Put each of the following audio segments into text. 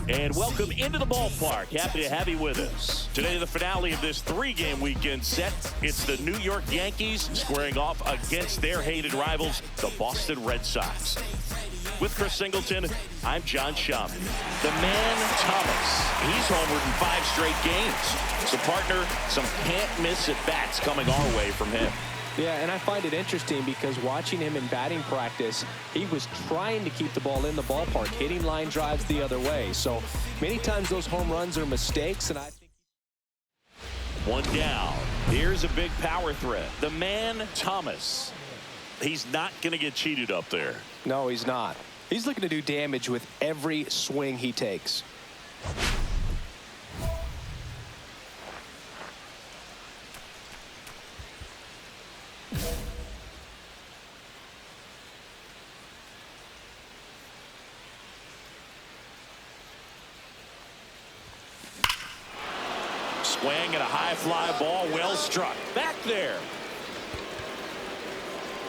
And welcome into the ballpark. Happy to have you with us. Today, the finale of this three-game weekend set. It's the New York Yankees squaring off against their hated rivals, the Boston Red Sox. With Chris Singleton, I'm ty&shy. The man, Thomas. He's homered in 5 straight games. So, partner, some can't-miss at-bats coming our way from him. Yeah, and I find it interesting because watching him in batting practice, he was trying to keep the ball in the ballpark, hitting line drives the other way. So many times those home runs are mistakes, and I think... One down. Here's a big power threat. The man, Thomas. He's not going to get cheated up there. No, he's not. He's looking to do damage with every swing he takes. Swing and a high fly ball, well struck. Back there.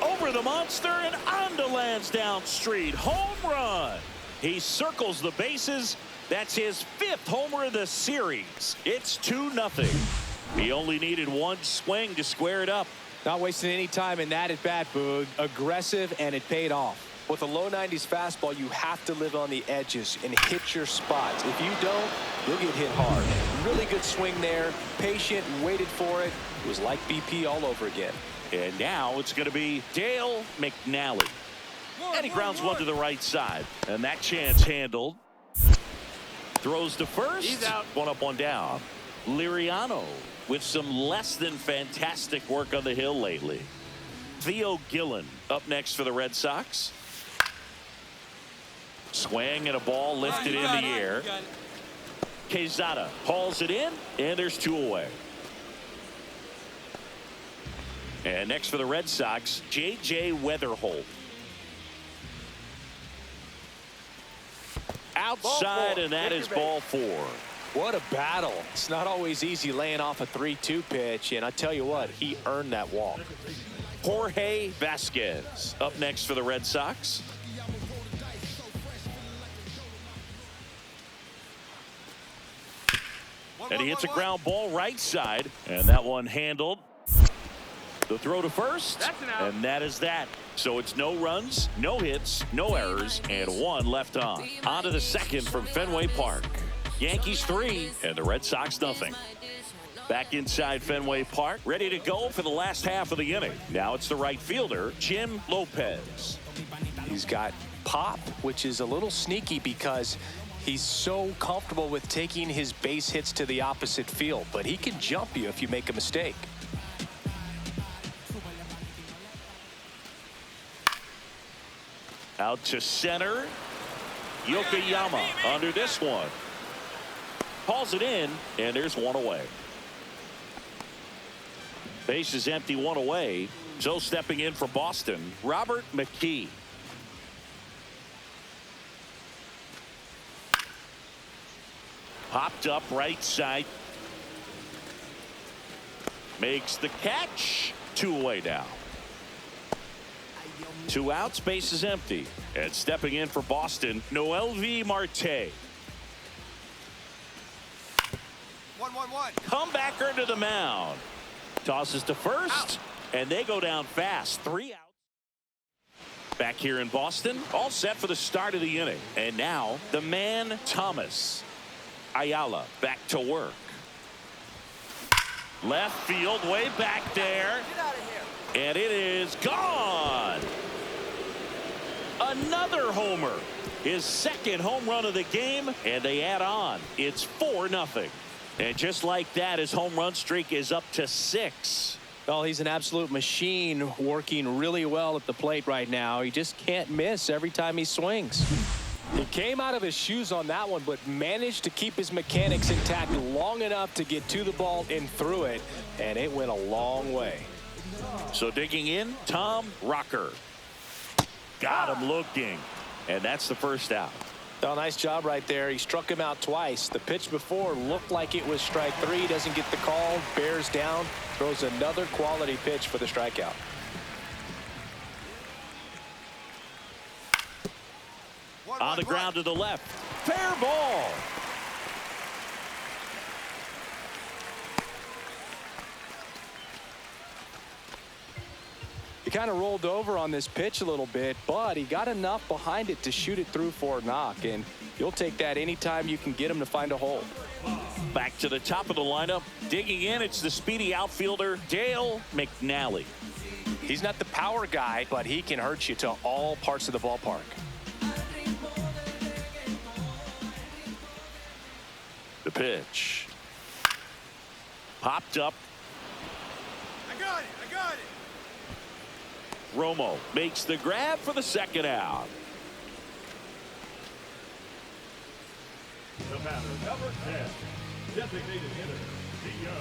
Over the monster and onto Lansdowne Street. Home run. He circles the bases. That's his 5th homer of the series. It's 2-0. He only needed one swing to square it up. Not wasting any time in that at-bat, Boog. Aggressive, and it paid off. With a low 90s fastball, you have to live on the edges and hit your spots. If you don't, you'll get hit hard. Really good swing there. Patient, waited for it. It was like BP all over again. And now it's going to be Dale McNally. And he grounds one to the right side. And that chance handled. Throws to first. He's out. One up, one down. Liriano with some less than fantastic work on the hill lately. Theo Gillen up next for the Red Sox. Swing and a ball lifted in the air. Quezada hauls it in, and there's 2 away. And next for the Red Sox, J.J. Weatherholt. Outside, and that is ball 4. What a battle. It's not always easy laying off a 3-2 pitch, and I tell you what, he earned that walk. Jorge Vasquez up next for the Red Sox. And he hits a ground ball right side, and that one handled. The throw to first, and that is that. So it's no runs, no hits, no errors, and 1 left on. On to the second from Fenway Park. Yankees 3 and the Red Sox nothing. Back inside Fenway Park, ready to go for the last half of the inning. Now it's the right fielder, Jim Lopez. He's got pop, which is a little sneaky because he's so comfortable with taking his base hits to the opposite field, but he can jump you if you make a mistake. Out to center. Yokoyama under this one. Calls it in, and there's 1 away. Base is empty, 1 away. So stepping in for Boston, Robert McKee. Popped up right side. Makes the catch. 2 away now. 2 outs, base is empty. And stepping in for Boston, Noelvi Marte. 1-1-1. Comebacker to the mound. Tosses to first, and they go down fast. 3 outs. Back here in Boston, all set for the start of the inning. And now, the man, Thomas. Ayala back to work. Left field, way back there. Get out of here. And it is gone. Another homer. His 2nd home run of the game, and they add on. It's 4-0. And just like that, his home run streak is up to 6. Well, he's an absolute machine, working really well at the plate right now. He just can't miss every time he swings. He came out of his shoes on that one, but managed to keep his mechanics intact long enough to get to the ball and through it, and it went a long way. So digging in, Tom Rocker. Got him looking, and that's the first out. Oh, nice job right there. He struck him out twice. The pitch before looked like it was strike 3. Doesn't get the call. Bears down. Throws another quality pitch for the strikeout. On the ground to the left. Fair ball. He kind of rolled over on this pitch a little bit, but he got enough behind it to shoot it through for a knock, and you'll take that anytime you can get him to find a hole. Back to the top of the lineup. Digging in, it's the speedy outfielder, Dale McNally. He's not the power guy, but he can hurt you to all parts of the ballpark. The pitch. Popped up. I got it. I got it. Romo makes the grab for the second out. The batter, number 10, designated hitter, Theo.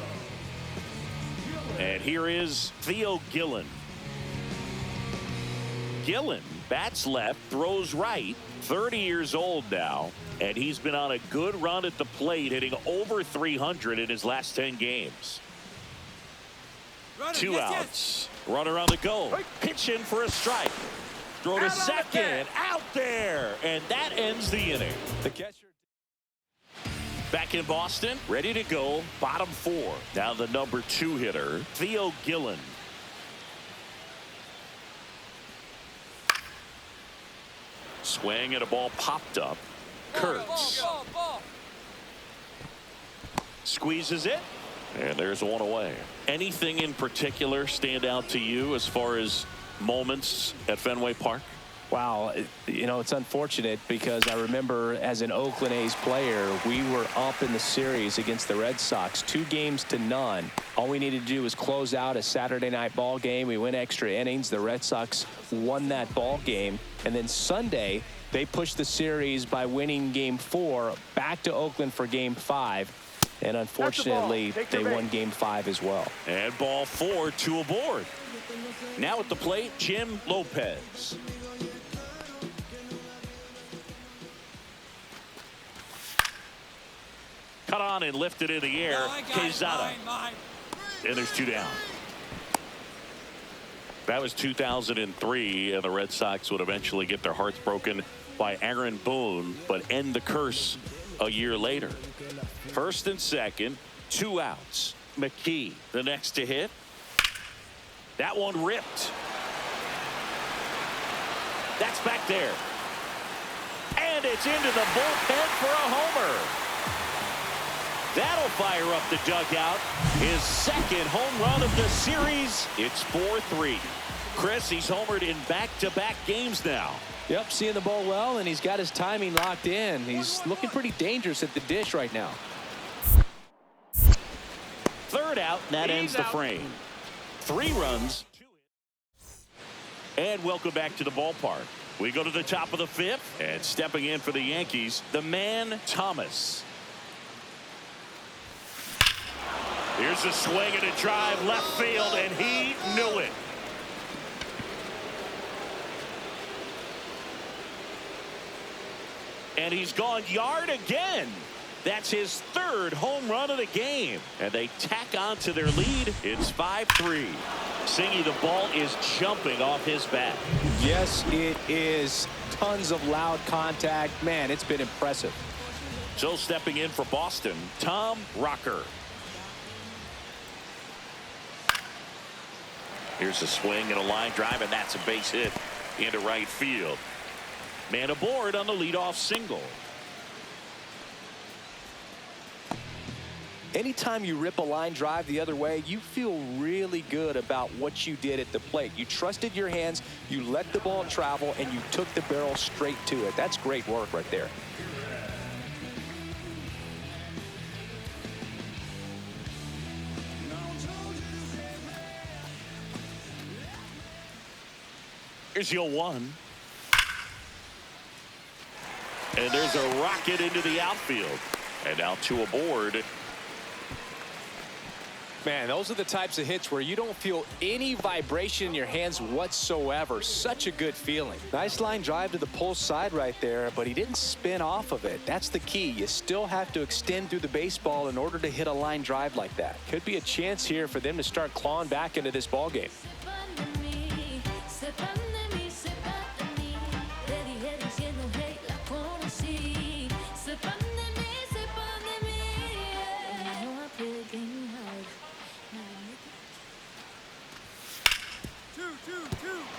And here is Theo Gillen. Gillen bats left, throws right, 30 years old now, and he's been on a good run at the plate, hitting over 300 in his last 10 games. Running. Two Yes, outs. Runner on the go. Pitch in for a strike. Throw to Out on the second. pitch. Out there. And that ends the inning. The catcher. Back in Boston, ready to go. Bottom four. Now the number 2 hitter, Theo Gillen. Swing and a ball popped up. Kurtz Ball. squeezes it. And there's one away. Anything in particular stand out to you as far as moments at Fenway Park? Wow, you know, it's unfortunate because I remember as an Oakland A's player, we were up in the series against the Red Sox, 2-0. All we needed to do was close out a Saturday night ball game. We went extra innings. The Red Sox won that ball game. And then Sunday, they pushed the series by winning Game 4 back to Oakland for Game 5. And unfortunately, they won Game 5 as well. And ball 4, 2 aboard. Now at the plate, Jim Lopez. Cut on and lifted in the air. Quezada. And there's 2 down. That was 2003, and the Red Sox would eventually get their hearts broken by Aaron Boone, but end the curse a year later. First and second, 2 outs. McKee, the next to hit. That one ripped. That's back there. And it's into the bullpen for a homer. That'll fire up the dugout. His second home run of the series. It's 4-3. Chris, he's homered in back-to-back games now. Yep, seeing the ball well, and he's got his timing locked in. He's looking pretty dangerous at the dish right now. Third out, and that ends the frame. 3 runs. And welcome back to the ballpark. We go to the top of the 5th, and stepping in for the Yankees, the man Thomas. Here's a swing and a drive left field, and he knew it. And he's gone yard again. That's his 3rd home run of the game. And they tack on to their lead. It's 5-3. Singy, the ball is jumping off his bat. Yes, it is. Tons of loud contact. Man, it's been impressive. So stepping in for Boston, Tom Rocker. Here's a swing and a line drive, and that's a base hit into right field. Man aboard on the leadoff single. Anytime you rip a line drive the other way, you feel really good about what you did at the plate. You trusted your hands, you let the ball travel, and you took the barrel straight to it. That's great work right there. Here's your 1. And there's a rocket into the outfield. And now 2 aboard. Man, those are the types of hits where you don't feel any vibration in your hands whatsoever. Such a good feeling. Nice line drive to the pull side right there, but he didn't spin off of it. That's the key. You still have to extend through the baseball in order to hit a line drive like that. Could be a chance here for them to start clawing back into this ball game.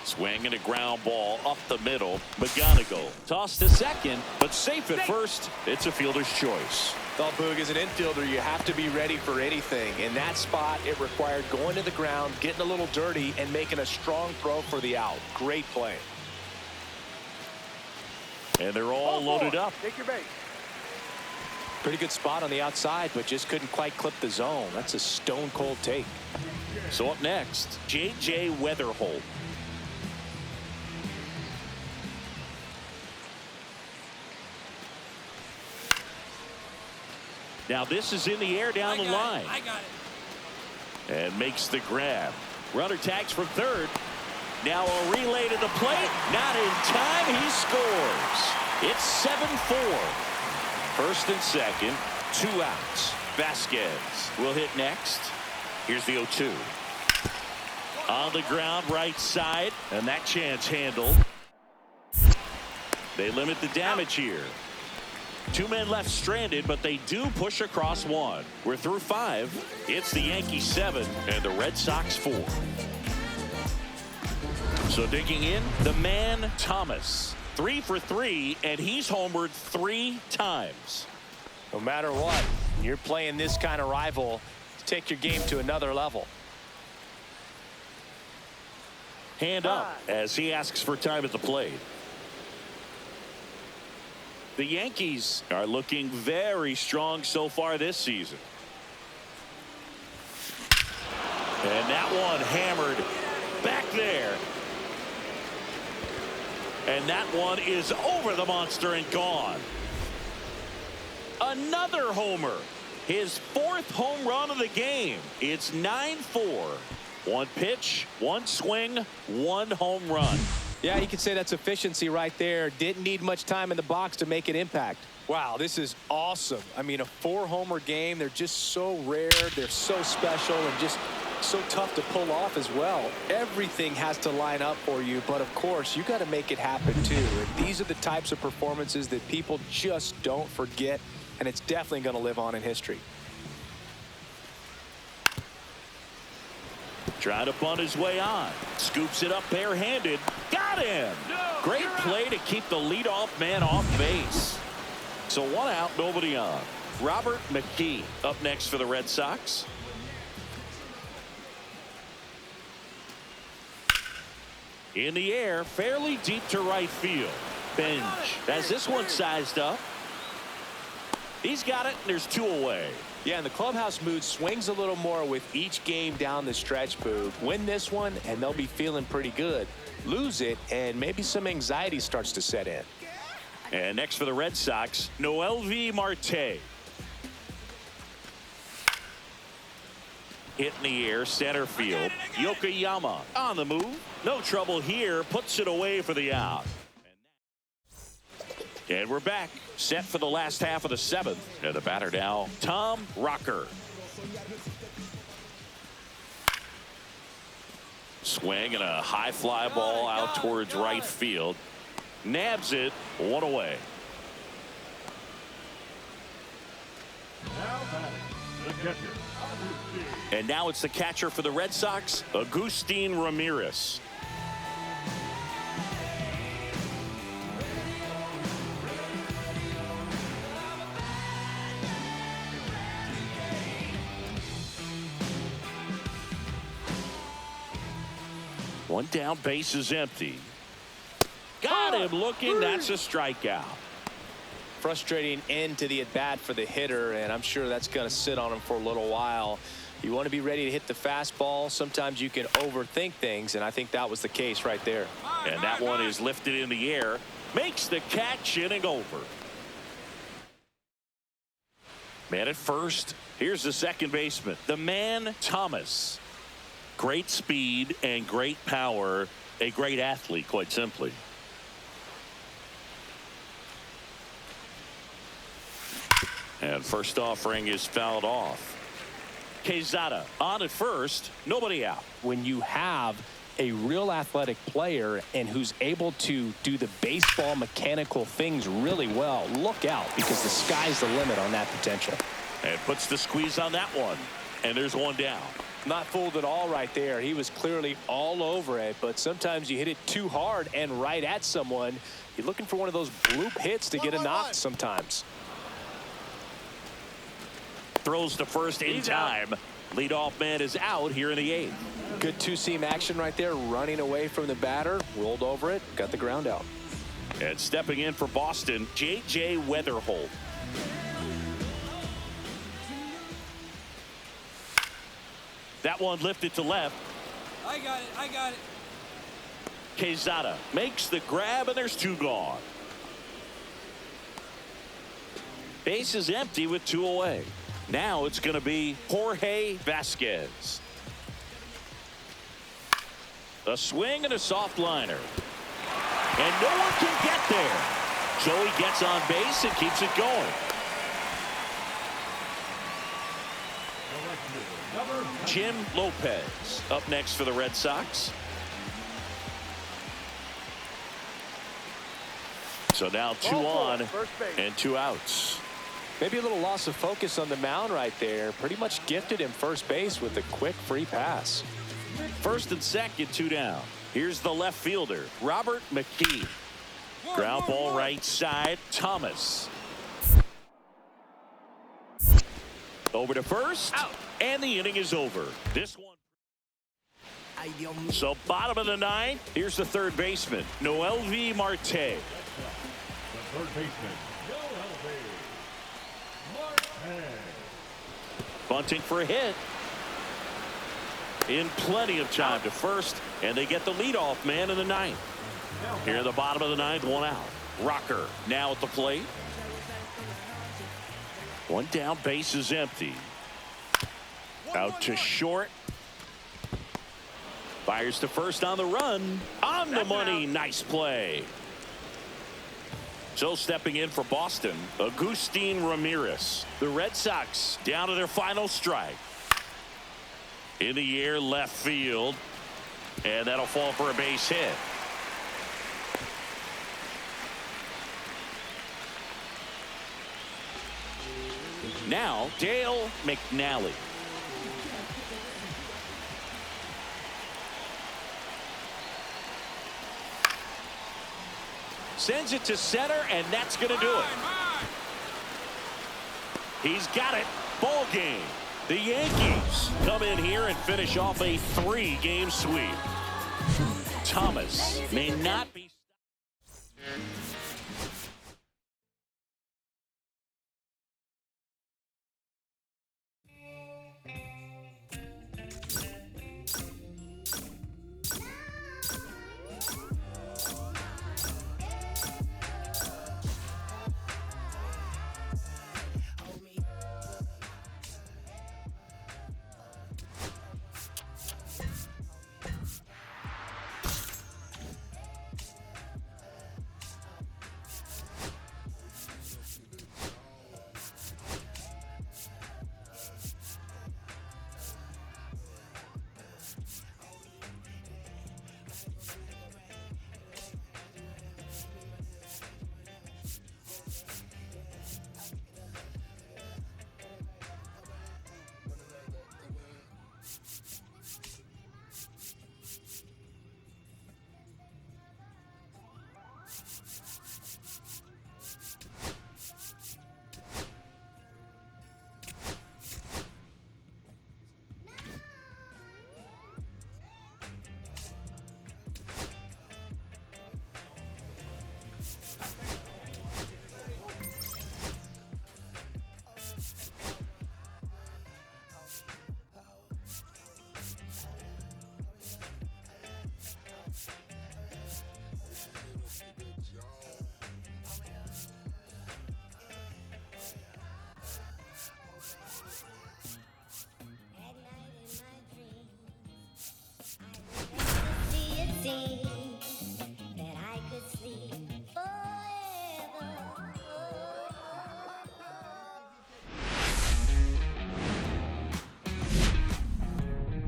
Swing and a ground ball up the middle. McGonigal tossed to second, but safe at first. It's a fielder's choice. Well, Boog, as an infielder, you have to be ready for anything. In that spot, it required going to the ground, getting a little dirty, and making a strong throw for the out. Great play. And they're all loaded up. Take your base. Pretty good spot on the outside, but just couldn't quite clip the zone. That's a stone-cold take. So up next, J.J. Weatherholt. Now this is in the air down the line. I got it. And makes the grab. Runner tags from third. Now a relay to the plate. Not in time. He scores. It's 7-4. First and second. 2 outs. Vasquez will hit next. Here's the 0-2. On the ground, right side. And that chance handled. They limit the damage here. 2 men left stranded, but they do push across 1. We're through 5. It's the Yankees 7 and the Red Sox 4. So digging in, the man Thomas. 3 for 3, and he's homered 3 times. No matter what, you're playing this kind of rival, take your game to another level. Hand up as he asks for time at the plate. The Yankees are looking very strong so far this season. And that one hammered back there. And that one is over the monster and gone. Another homer. His 4th home run of the game. It's 9-4. 1 pitch, 1 swing, 1 home run. Yeah, you could say that's efficiency right there. Didn't need much time in the box to make an impact. Wow, this is awesome. I mean, a 4-homer game, they're just so rare. They're so special and just so tough to pull off as well. Everything has to line up for you, but of course, you got to make it happen too. And these are the types of performances that people just don't forget, and it's definitely going to live on in history. Trying to bunt his way on. Scoops it up barehanded. Got him. Great play to keep the leadoff man off base. So 1 out, nobody on. Robert McKee up next for the Red Sox. In the air, fairly deep to right field. Benj has this one sized up. He's got it, and there's 2 away. Yeah, and the clubhouse mood swings a little more with each game down the stretch, Boog. Win this one, and they'll be feeling pretty good. Lose it, and maybe some anxiety starts to set in. And next for the Red Sox, Noelvi Marte. Hit in the air, center field. Yokoyama on the move. No trouble here. Puts it away for the out. And we're back. Set for the last half of the 7th. And the batter now, Tom Rocker. Swing and a high fly ball out towards right field. Nabs it. 1 away. Now batting, the catcher. And now it's the catcher for the Red Sox, Agustin Ramirez. One down, base is empty. Got him looking. That's a strikeout. Frustrating end to the at-bat for the hitter, and I'm sure that's going to sit on him for a little while. You want to be ready to hit the fastball. Sometimes you can overthink things, and I think that was the case right there. And that one is lifted in the air. Makes the catch, inning over. Man at first. Here's the second baseman, the man Thomas. Great speed and great power. A great athlete, quite simply. And first offering is fouled off. Quezada on at first. Nobody out. When you have a real athletic player and who's able to do the baseball mechanical things really well, look out, because the sky's the limit on that potential. And puts the squeeze on that one. and there's one down. Not fooled at all right there. He was clearly all over it, but sometimes you hit it too hard and right at someone. You're looking for one of those bloop hits to get a knock sometimes. Throws to first in time. Leadoff man is out here in the 8th. Good two-seam action right there, running away from the batter, rolled over it, got the ground out. And stepping in for Boston, J.J. Weatherholt. That one lifted to left. I got it. I got it. Quezada makes the grab, and there's 2 gone. Base is empty with 2 away. Now it's going to be Jorge Vasquez. A swing and a soft liner. And no one can get there. So he gets on base and keeps it going. Jim Lopez up next for the Red Sox. So now 2 on and 2 outs. Maybe a little loss of focus on the mound right there. Pretty much gifted him first base with a quick free pass. First and second, 2 down. Here's the left fielder, Robert McKee. Ground ball right side, Thomas. Over to first, and the inning is over. This one. So bottom of the 9th, here's the third baseman, Noel V. Marte. The third baseman, Noel V. Marte. Bunting for a hit. In plenty of time to first, and they get the leadoff man in the 9th. Here in the bottom of the 9th, 1 out. Rocker now at the plate. 1 down, base is empty. Out to short. Fires to first on the run. On the money, nice play. So stepping in for Boston, Agustin Ramirez. The Red Sox down to their final strike. In the air, left field. And that'll fall for a base hit. Now, Dale McNally. Sends it to center, and that's going to do it. He's got it. Ball game. The Yankees come in here and finish off a 3-game sweep. Thomas may not be.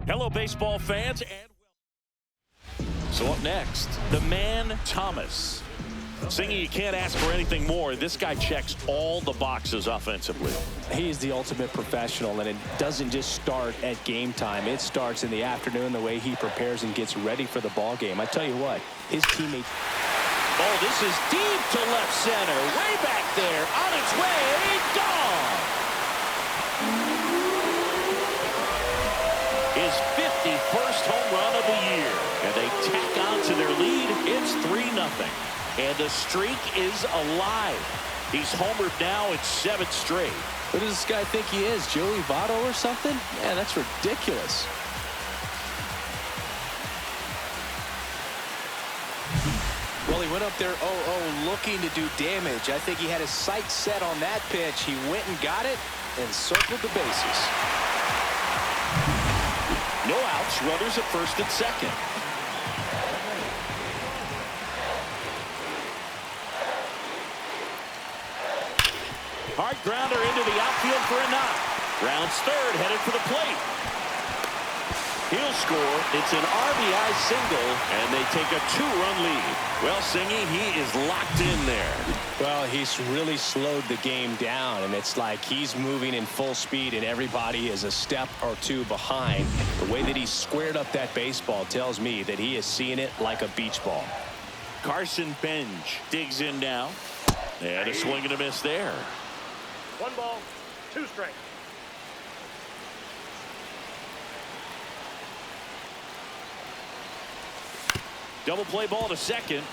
Hello, baseball fans. So up next, the man Thomas. Singy, you can't ask for anything more. This guy checks all the boxes offensively. He's the ultimate professional, and it doesn't just start at game time. It starts in the afternoon, the way he prepares and gets ready for the ball game. I tell you what, his teammates. Oh, this is deep to left center. Way back there. On its way. Gone. His 51st home run of the year. And they tack on to their lead. It's 3-0. And the streak is alive. He's homered now in 7 straight. Who does this guy think he is, Joey Votto or something? Man, that's ridiculous. Well, he went up there 0-0 looking to do damage. I think he had his sights set on that pitch. He went and got it and circled the bases. No outs, runners at first and second. Hard grounder into the outfield for a knock. Rounds third, headed for the plate. He'll score. It's an RBI single, and they take a 2-run lead. Well, Singy, he is locked in there. Well, he's really slowed the game down, and it's like he's moving in full speed, and everybody is a step or two behind. The way that he squared up that baseball tells me that he is seeing it like a beach ball. Carson Benj digs in now. And a swing and a miss there. 1 ball, 2 strikes. Double play ball to second.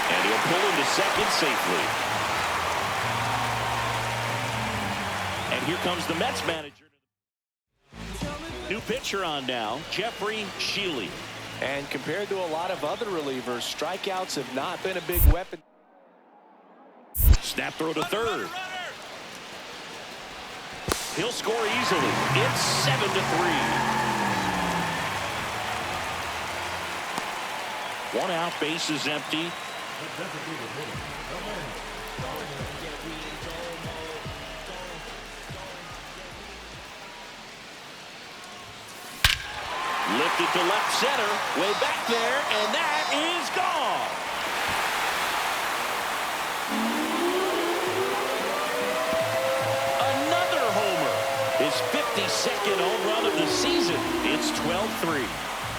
And he'll pull him to second safely. And here comes the Mets manager. New pitcher on now, Jeffrey Shealy. And compared to a lot of other relievers, strikeouts have not been a big weapon. Snap throw to third. He'll score easily. It's 7-3. 1 out, base is empty. Lifted to left center, way back there, and that is gone. Another homer. His 52nd home run of the season. It's 12-3.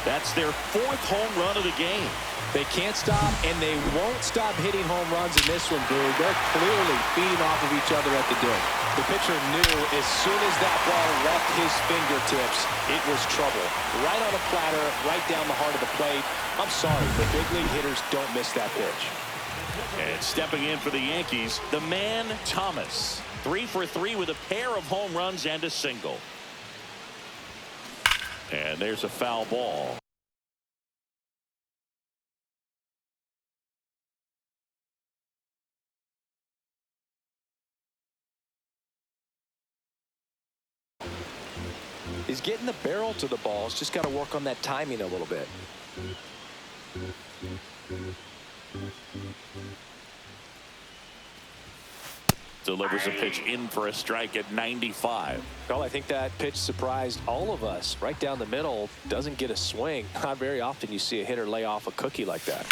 That's their 4th home run of the game. They can't stop, and they won't stop hitting home runs in this one, Boog. They're clearly feeding off of each other at the dirt. The pitcher knew as soon as that ball left his fingertips, it was trouble. Right on a platter, right down the heart of the plate. I'm sorry, but big league hitters don't miss that pitch. And stepping in for the Yankees, the man Thomas. 3 for 3 with a pair of home runs and a single. And there's a foul ball. He's getting the barrel to the ball. He's just got to work on that timing a little bit. Delivers a pitch in for a strike at 95. Well, I think that pitch surprised all of us. Right down the middle, doesn't get a swing. Not very often you see a hitter lay off a cookie like that.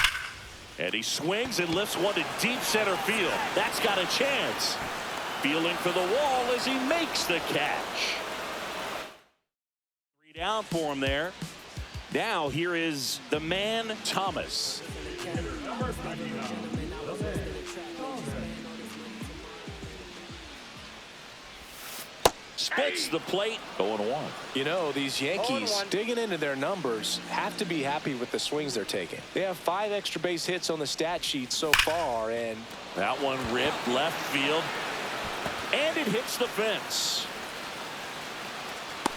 And he swings and lifts one to deep center field. That's got a chance. Feeling for the wall as he makes the catch. 3 down for him there. Now here is the man Thomas. Spits the plate, 0-1. You know, these Yankees digging into their numbers have to be happy with the swings they're taking. They have 5 extra base hits on the stat sheet so far, and that one ripped left field, and it hits the fence.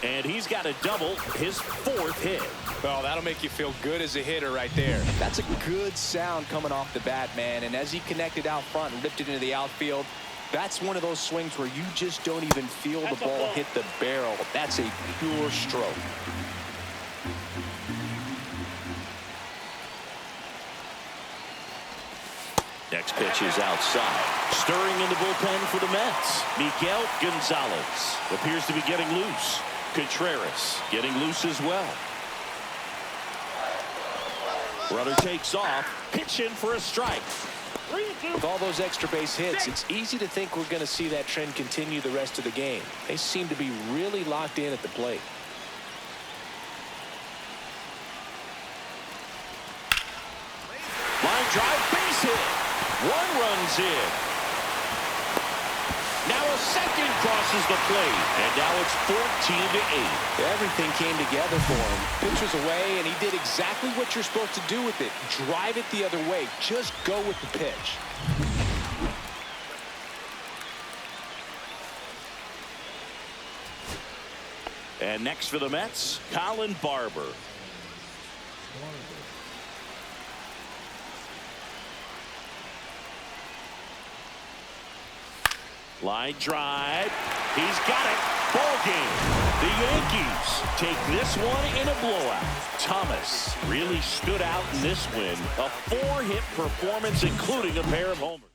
And he's got a double, his 4th hit. well, that'll make you feel good as a hitter right there. That's a good sound coming off the bat, man, and as he connected out front and ripped it into the outfield, that's one of those swings where you just don't even feel the ball hit the barrel. That's a pure stroke. Next pitch is outside. Stirring in the bullpen for the Mets. Miguel Gonzalez appears to be getting loose. Contreras getting loose as well. Runner takes off, pitch in for a strike. With all those extra base hits, it's easy to think we're going to see that trend continue the rest of the game. They seem to be really locked in at the plate. Line drive, base hit. 1 run's in. Now a second crosses the plate, and now it's 14-8. Everything came together for him. Pitch was away, and he did exactly what you're supposed to do with it. Drive it the other way. Just go with the pitch. And next for the Mets, Colin Barber. Line drive. He's got it. Ball game. The Yankees take this one in a blowout. Thomas really stood out in this win. A 4-hit performance, including a pair of homers.